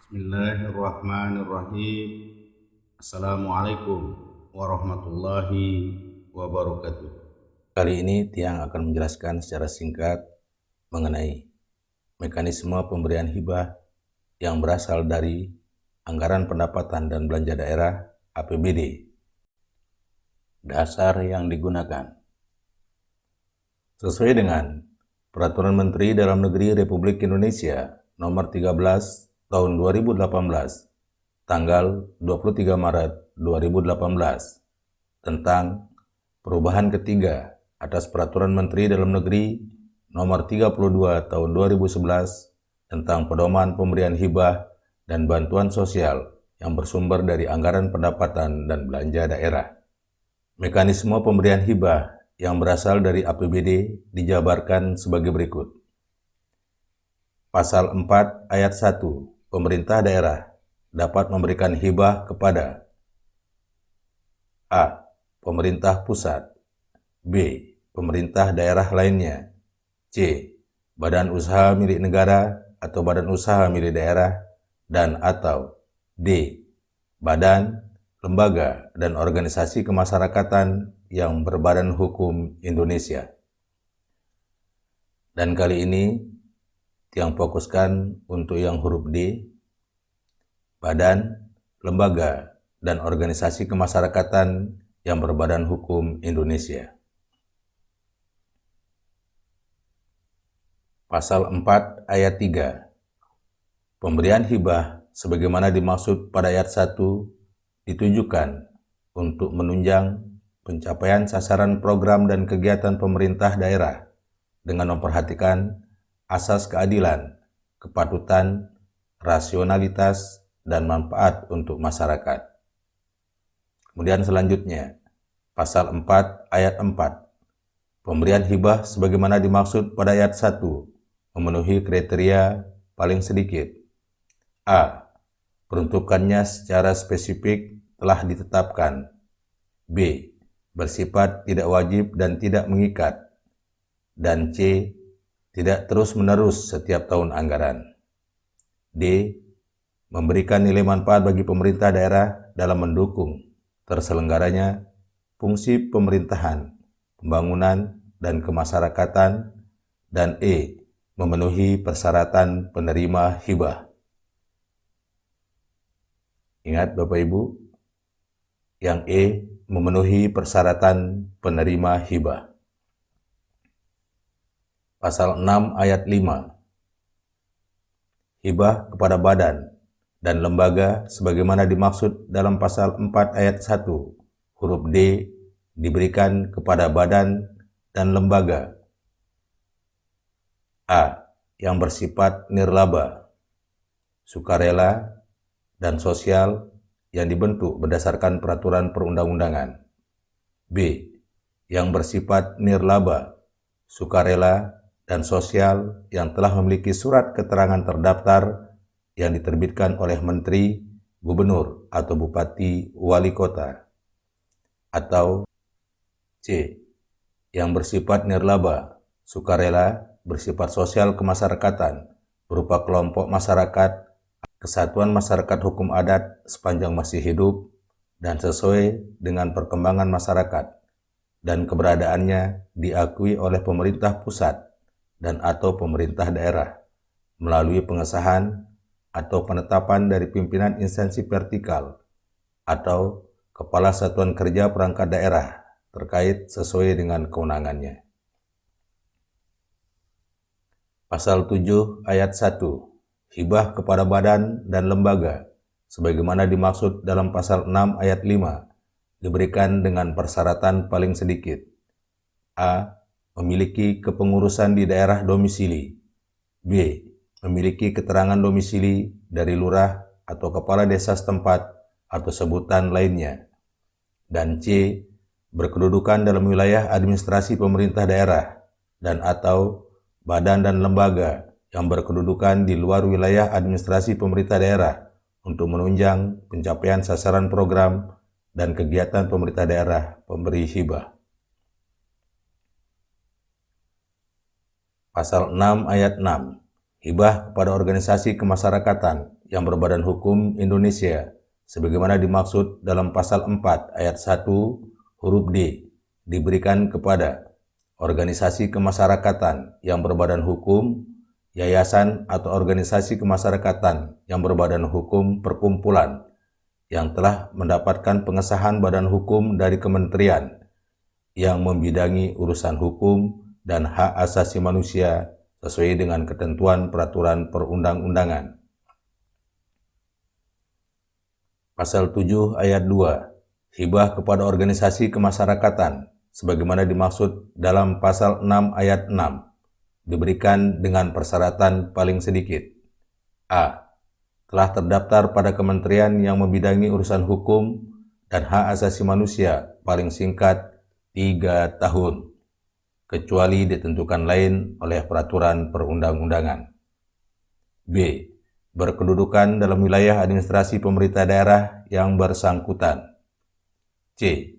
Bismillahirrahmanirrahim. Assalamualaikum warahmatullahi wabarakatuh. Kali ini Tiang akan menjelaskan secara singkat mengenai mekanisme pemberian hibah yang berasal dari Anggaran Pendapatan dan Belanja Daerah (APBD). Dasar yang digunakan sesuai dengan Peraturan Menteri Dalam Negeri Republik Indonesia Nomor 13 Tahun 2018, tanggal 23 Maret 2018, tentang perubahan ketiga atas Peraturan Menteri Dalam Negeri Nomor 32 Tahun 2011 tentang pedoman pemberian hibah dan bantuan sosial yang bersumber dari Anggaran Pendapatan dan Belanja Daerah. Mekanisme pemberian hibah yang berasal dari APBD dijabarkan sebagai berikut. Pasal 4 ayat 1, pemerintah daerah dapat memberikan hibah kepada A. Pemerintah pusat, B. Pemerintah daerah lainnya, C. Badan usaha milik negara atau badan usaha milik daerah, dan atau D. Badan, lembaga, dan organisasi kemasyarakatan yang berbadan hukum Indonesia. Dan kali ini Tiang fokuskan untuk yang huruf D, badan, lembaga, dan organisasi kemasyarakatan yang berbadan hukum Indonesia. Pasal 4 ayat 3. Pemberian hibah sebagaimana dimaksud pada ayat 1 ditujukan untuk menunjang pencapaian sasaran program dan kegiatan pemerintah daerah dengan memperhatikan asas keadilan, kepatutan, rasionalitas, dan manfaat untuk masyarakat. Kemudian selanjutnya, Pasal 4 ayat 4. Pemberian hibah sebagaimana dimaksud pada ayat 1 memenuhi kriteria paling sedikit. A. Peruntukannya secara spesifik telah ditetapkan. B. Bersifat tidak wajib dan tidak mengikat. Dan C. Tidak terus-menerus setiap tahun anggaran. D. Memberikan nilai manfaat bagi pemerintah daerah dalam mendukung terselenggaranya fungsi pemerintahan, pembangunan, dan kemasyarakatan. Dan E. Memenuhi persyaratan penerima hibah. Ingat Bapak Ibu, yang E. Memenuhi persyaratan penerima hibah. Pasal 6 ayat 5. Hibah kepada badan dan lembaga sebagaimana dimaksud dalam pasal 4 ayat 1 huruf D diberikan kepada badan dan lembaga A. Yang bersifat nirlaba, sukarela, dan sosial yang dibentuk berdasarkan peraturan perundang-undangan. B. Yang bersifat nirlaba, sukarela, dan sosial yang telah memiliki surat keterangan terdaftar yang diterbitkan oleh Menteri, Gubernur, atau Bupati, Wali Kota. Atau C. Yang bersifat nirlaba, sukarela, bersifat sosial kemasyarakatan, berupa kelompok masyarakat, kesatuan masyarakat hukum adat sepanjang masih hidup, dan sesuai dengan perkembangan masyarakat, dan keberadaannya diakui oleh pemerintah pusat dan atau pemerintah daerah melalui pengesahan atau penetapan dari pimpinan instansi vertikal atau Kepala Satuan Kerja Perangkat Daerah terkait sesuai dengan kewenangannya. Pasal 7 ayat 1. Hibah kepada badan dan lembaga sebagaimana dimaksud dalam pasal 6 ayat 5 diberikan dengan persyaratan paling sedikit. A. Memiliki kepengurusan di daerah domisili. B. Memiliki keterangan domisili dari lurah atau kepala desa setempat atau sebutan lainnya. Dan C. Berkedudukan dalam wilayah administrasi pemerintah daerah dan atau badan dan lembaga yang berkedudukan di luar wilayah administrasi pemerintah daerah untuk menunjang pencapaian sasaran program dan kegiatan pemerintah daerah pemberi hibah. Pasal 6 ayat 6. Hibah kepada organisasi kemasyarakatan yang berbadan hukum Indonesia sebagaimana dimaksud dalam pasal 4 ayat 1 huruf D diberikan kepada organisasi kemasyarakatan yang berbadan hukum, yayasan atau organisasi kemasyarakatan yang berbadan hukum perkumpulan yang telah mendapatkan pengesahan badan hukum dari kementerian yang membidangi urusan hukum dan hak asasi manusia sesuai dengan ketentuan peraturan perundang-undangan. Pasal 7 ayat 2, hibah kepada organisasi kemasyarakatan sebagaimana dimaksud dalam pasal 6 ayat 6, diberikan dengan persyaratan paling sedikit. A. Telah terdaftar pada kementerian yang membidangi urusan hukum dan hak asasi manusia paling singkat 3 tahun, kecuali ditentukan lain oleh peraturan perundang-undangan. B. Berkedudukan dalam wilayah administrasi pemerintah daerah yang bersangkutan. C.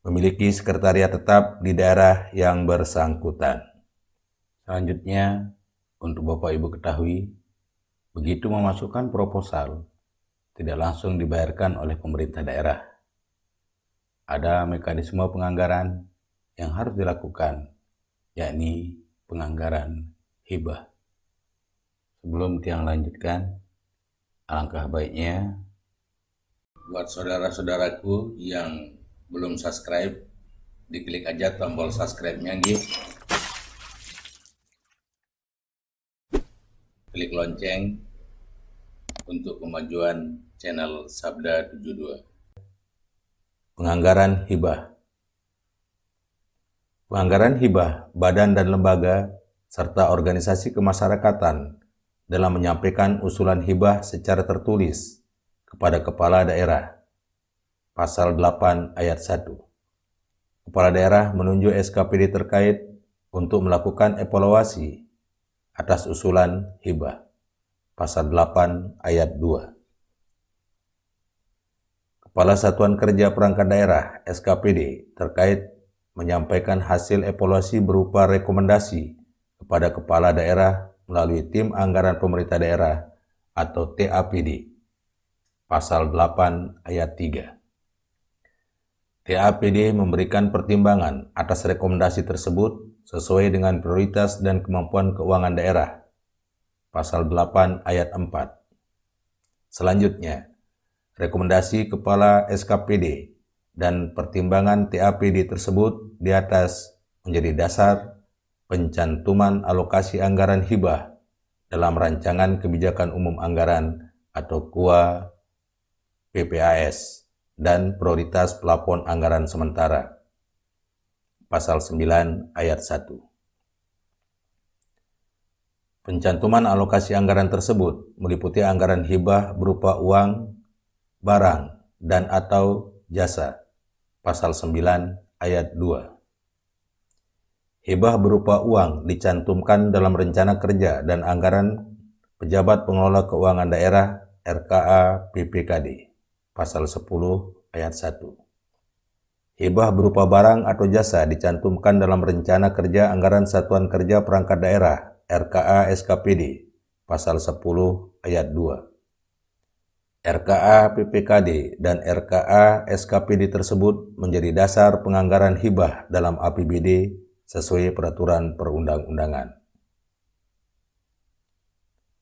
Memiliki sekretariat tetap di daerah yang bersangkutan. Selanjutnya, untuk Bapak Ibu ketahui, begitu memasukkan proposal, tidak langsung dibayarkan oleh pemerintah daerah. Ada mekanisme penganggaran yang harus dilakukan, yakni penganggaran hibah. Sebelum Tiang lanjutkan, alangkah baiknya buat saudara-saudaraku yang belum subscribe, diklik aja tombol subscribe-nya gitu. Klik lonceng untuk kemajuan channel Sabda 72. Penganggaran hibah. Penganggaran hibah badan dan lembaga serta organisasi kemasyarakatan dalam menyampaikan usulan hibah secara tertulis kepada kepala daerah. Pasal 8 ayat 1. Kepala daerah menunjuk SKPD terkait untuk melakukan evaluasi atas usulan hibah. Pasal 8 ayat 2. Kepala Satuan Kerja Perangkat Daerah SKPD terkait menyampaikan hasil evaluasi berupa rekomendasi kepada kepala daerah melalui tim anggaran pemerintah daerah atau TAPD. Pasal 8 ayat 3. TAPD memberikan pertimbangan atas rekomendasi tersebut sesuai dengan prioritas dan kemampuan keuangan daerah. Pasal 8 ayat 4. Selanjutnya, rekomendasi kepala SKPD dan pertimbangan TAPD tersebut di atas menjadi dasar pencantuman alokasi anggaran hibah dalam rancangan kebijakan umum anggaran atau KUA PPAS dan prioritas plafon anggaran sementara. Pasal 9 ayat 1. Pencantuman alokasi anggaran tersebut meliputi anggaran hibah berupa uang, barang, dan atau jasa. Pasal 9 ayat 2. Hibah berupa uang dicantumkan dalam rencana kerja dan anggaran pejabat pengelola keuangan daerah RKA PPKD. Pasal 10 ayat 1. Hibah berupa barang atau jasa dicantumkan dalam rencana kerja anggaran Satuan Kerja Perangkat Daerah RKA SKPD. Pasal 10 ayat 2. RKA PPKD dan RKA SKPD tersebut menjadi dasar penganggaran hibah dalam APBD sesuai peraturan perundang-undangan.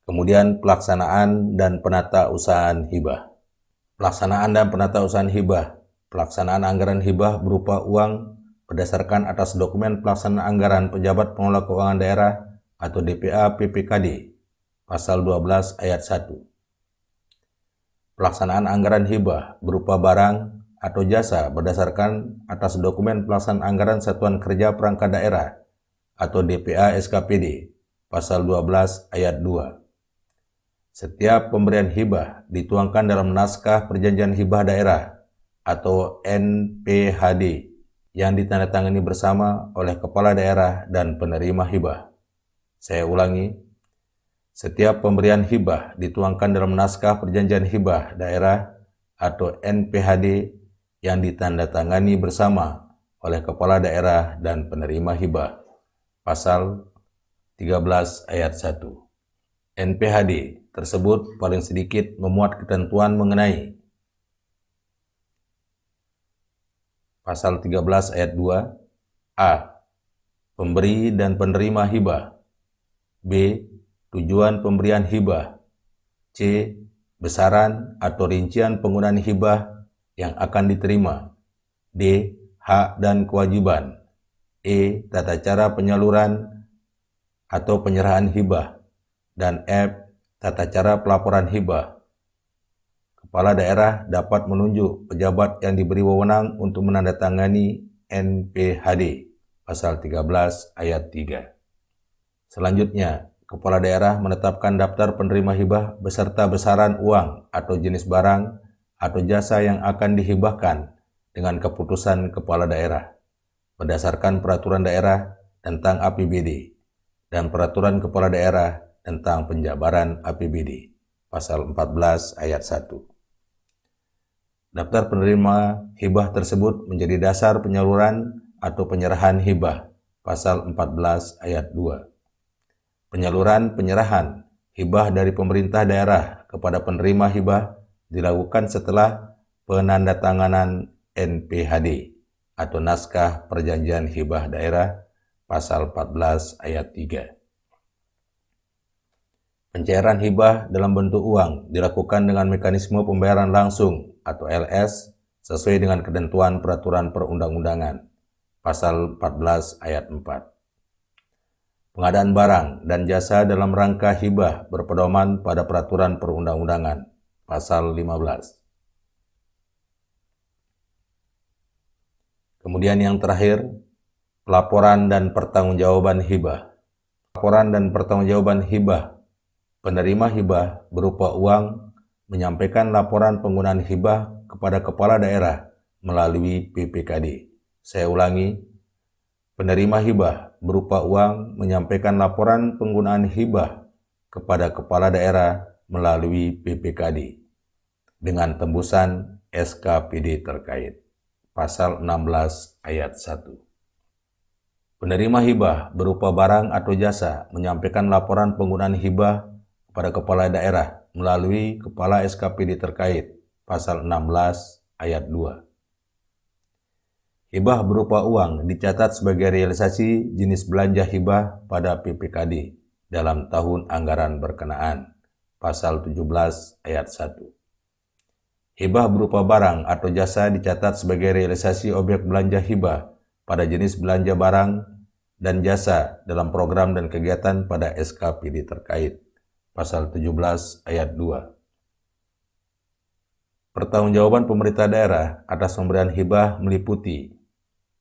Kemudian pelaksanaan dan penata usahaan hibah. Pelaksanaan dan penata usahaan hibah. Pelaksanaan anggaran hibah berupa uang berdasarkan atas dokumen pelaksanaan anggaran pejabat pengelola keuangan daerah atau DPA PPKD. Pasal 12 ayat 1. Pelaksanaan anggaran hibah berupa barang atau jasa berdasarkan atas dokumen pelaksanaan anggaran Satuan Kerja Perangkat Daerah atau DPA SKPD. Pasal 12 ayat 2. Setiap pemberian hibah dituangkan dalam naskah perjanjian hibah daerah atau NPHD yang ditandatangani bersama oleh kepala daerah dan penerima hibah. Saya ulangi, setiap pemberian hibah dituangkan dalam naskah perjanjian hibah daerah atau NPHD yang ditandatangani bersama oleh kepala daerah dan penerima hibah. Pasal 13 ayat 1. NPHD tersebut paling sedikit memuat ketentuan mengenai Pasal 13 ayat 2 A. Pemberi dan penerima hibah. B. Tujuan pemberian hibah. C. Besaran atau rincian penggunaan hibah yang akan diterima. D. Hak dan kewajiban. E. Tata cara penyaluran atau penyerahan hibah. Dan F. Tata cara pelaporan hibah. Kepala daerah dapat menunjuk pejabat yang diberi wewenang untuk menandatangani NPHD, pasal 13 ayat 3. Selanjutnya, kepala daerah menetapkan daftar penerima hibah beserta besaran uang atau jenis barang atau jasa yang akan dihibahkan dengan keputusan kepala daerah berdasarkan peraturan daerah tentang APBD dan peraturan kepala daerah tentang penjabaran APBD, pasal 14 ayat 1. Daftar penerima hibah tersebut menjadi dasar penyaluran atau penyerahan hibah, pasal 14 ayat 2. Penyaluran penyerahan hibah dari pemerintah daerah kepada penerima hibah dilakukan setelah penandatanganan NPHD atau naskah perjanjian hibah daerah, pasal 14 ayat 3. Pencairan hibah dalam bentuk uang dilakukan dengan mekanisme pembayaran langsung atau LS sesuai dengan ketentuan peraturan perundang-undangan, pasal 14 ayat 4. Pengadaan barang dan jasa dalam rangka hibah berpedoman pada peraturan perundang-undangan, pasal 15. Kemudian yang terakhir, pelaporan dan pertanggungjawaban hibah. Laporan dan pertanggungjawaban hibah. Penerima hibah berupa uang menyampaikan laporan penggunaan hibah kepada kepala daerah melalui PPKD. Saya ulangi, penerima hibah berupa uang menyampaikan laporan penggunaan hibah kepada kepala daerah melalui PPKD dengan tembusan SKPD terkait. Pasal 16 ayat 1. Penerima hibah berupa barang atau jasa menyampaikan laporan penggunaan hibah pada kepala daerah melalui kepala SKPD terkait, pasal 16 ayat 2. Hibah berupa uang dicatat sebagai realisasi jenis belanja hibah pada PPKD dalam tahun anggaran berkenaan, pasal 17 ayat 1. Hibah berupa barang atau jasa dicatat sebagai realisasi objek belanja hibah pada jenis belanja barang dan jasa dalam program dan kegiatan pada SKPD terkait, pasal 17 ayat 2. Pertanggungjawaban pemerintah daerah atas pemberian hibah meliputi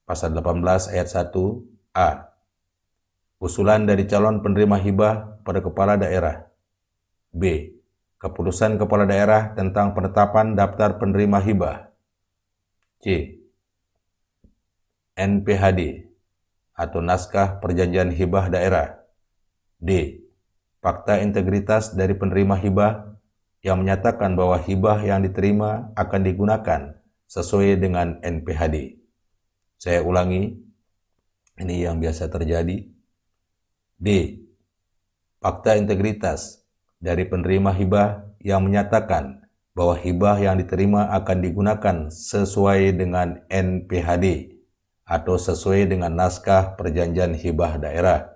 pasal 18 ayat 1 A. Usulan dari calon penerima hibah pada kepala daerah. B. Keputusan kepala daerah tentang penetapan daftar penerima hibah. C. NPHD atau naskah perjanjian hibah daerah. D. Fakta integritas dari penerima hibah yang menyatakan bahwa hibah yang diterima akan digunakan sesuai dengan NPHD. Saya ulangi, ini yang biasa terjadi. D. Fakta integritas dari penerima hibah yang menyatakan bahwa hibah yang diterima akan digunakan sesuai dengan NPHD atau sesuai dengan naskah perjanjian hibah daerah.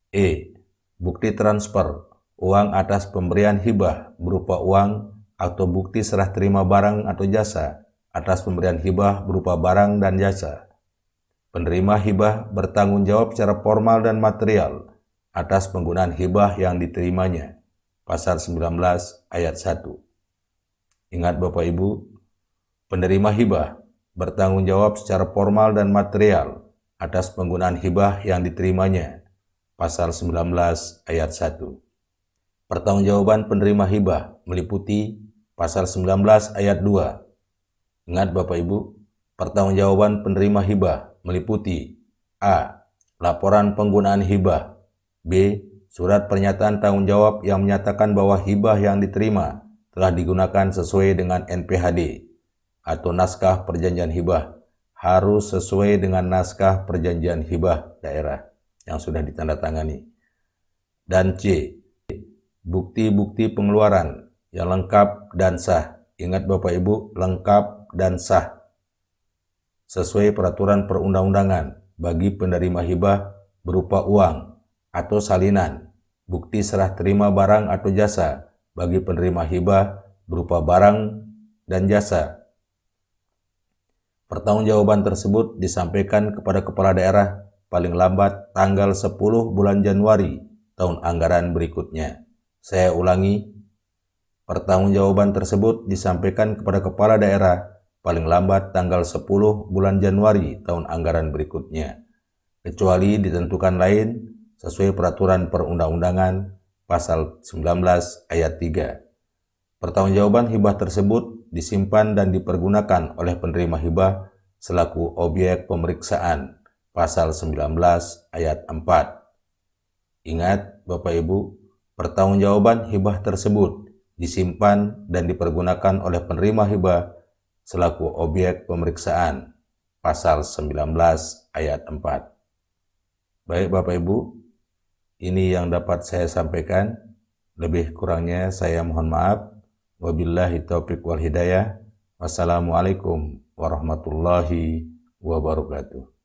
E. Bukti transfer uang atas pemberian hibah berupa uang atau bukti serah terima barang atau jasa atas pemberian hibah berupa barang dan jasa. Penerima hibah bertanggung jawab secara formal dan material atas penggunaan hibah yang diterimanya. Pasal 19 ayat 1. Ingat Bapak Ibu, penerima hibah bertanggung jawab secara formal dan material atas penggunaan hibah yang diterimanya. Pasal 19 ayat 1. Pertanggungjawaban penerima hibah meliputi pasal 19 ayat 2. Ingat Bapak Ibu, pertanggungjawaban penerima hibah meliputi A. Laporan penggunaan hibah. B. Surat pernyataan tanggung jawab yang menyatakan bahwa hibah yang diterima telah digunakan sesuai dengan NPHD atau naskah perjanjian hibah harus sesuai dengan naskah perjanjian hibah daerah yang sudah ditandatangani. Dan C. Bukti-bukti pengeluaran yang lengkap dan sah. Ingat Bapak Ibu, lengkap dan sah sesuai peraturan perundang-undangan bagi penerima hibah berupa uang atau salinan, bukti serah terima barang atau jasa bagi penerima hibah berupa barang dan jasa. Pertanggungjawaban tersebut disampaikan kepada kepala daerah paling lambat tanggal 10 bulan Januari tahun anggaran berikutnya. Saya ulangi, pertanggungjawaban tersebut disampaikan kepada kepala daerah paling lambat tanggal 10 bulan Januari tahun anggaran berikutnya, kecuali ditentukan lain sesuai peraturan perundang-undangan pasal 19 ayat 3. Pertanggungjawaban hibah tersebut disimpan dan dipergunakan oleh penerima hibah selaku objek pemeriksaan pasal 19 ayat 4. Ingat Bapak Ibu, pertanggungjawaban hibah tersebut disimpan dan dipergunakan oleh penerima hibah selaku objek pemeriksaan pasal 19 ayat 4. Baik Bapak Ibu, ini yang dapat saya sampaikan. Lebih kurangnya saya mohon maaf. Wabillahi taufiq wal hidayah. Wassalamualaikum warahmatullahi wabarakatuh.